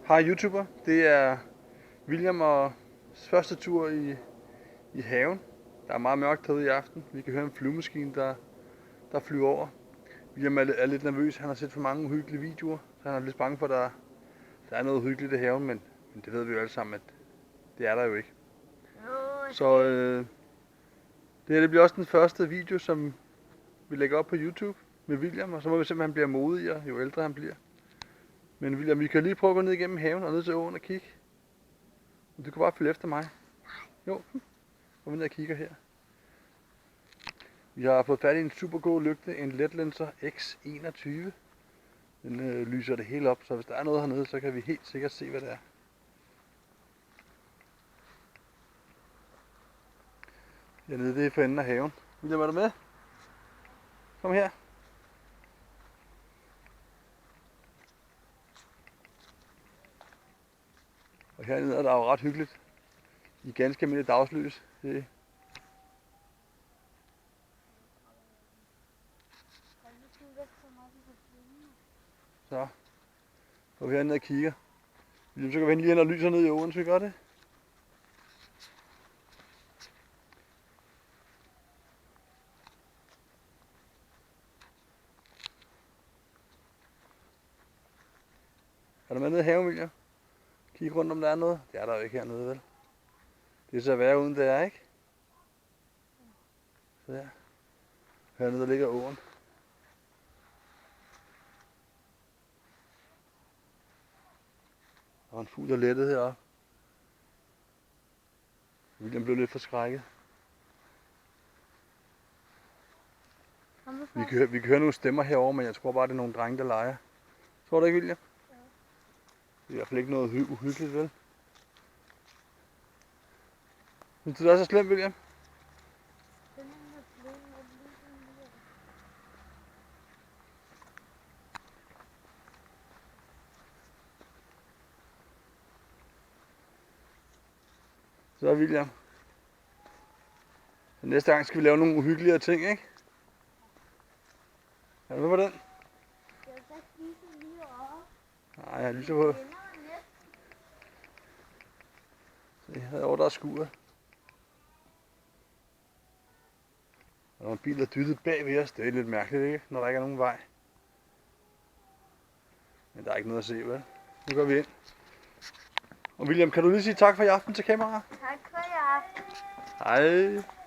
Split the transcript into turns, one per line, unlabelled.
Hej YouTuber, det er William og første tur i haven. Der er meget mørkt herude i aften. Vi kan høre en flyvemaskine, der flyver over. William er lidt nervøs, han har set for mange uhyggelige videoer, så han er lidt bange for, at der er noget uhyggeligt i haven, men det ved vi jo alle sammen, at det er der jo ikke. Så det her bliver også den første video, som vi lægger op på YouTube med William, og så må vi se, om han bliver modigere, jo ældre han bliver. Men William, vi kan lige prøve at gå ned igennem haven og ned til åen og kigge. Du kan bare følge efter mig. Jo, kom ned og kigger her. Vi har fået fat i en super god lygte, en Letlenser X21. Den lyser det hele op, så hvis der er noget hernede, så kan vi helt sikkert se, hvad det er. Hernede, det er for enden af haven. William, er du med? Kom her. Og hernede er der jo ret hyggeligt. I ganske almindelig dagslys. Så går vi hernede og kigger. Så går vi lige hen og lyser ned i åen, så vi gør det. Er du med nede i haven, William? Kig rundt, om der er noget. Det er der jo ikke hernede, vel? Det er så værre uden det er, ikke? Så der. Hernede der ligger åen. Der er en fugl, der lettede heroppe. William blev lidt forskrækket. Vi kan høre nogle stemmer herovre, men jeg tror bare, det er nogle drenge, der leger. Tror du ikke, William? Ja. Det er i hvert fald ikke noget uhyggeligt, vel? Synes du det også er slemt, William? Så William. Så næste gang skal vi lave nogle uhyggeligere ting, ikke? Er du med på den? Nej, jeg lyser på. Se, herovre der er skuret. Der er en bil, der dyttede bag ved os. Det er lidt mærkeligt, ikke? Når der ikke er nogen vej. Men der er ikke noget at se, vel? Nu går vi ind. Og William, kan du lige sige tak for i aften til kameraet?
Tak for i aften.
Hej.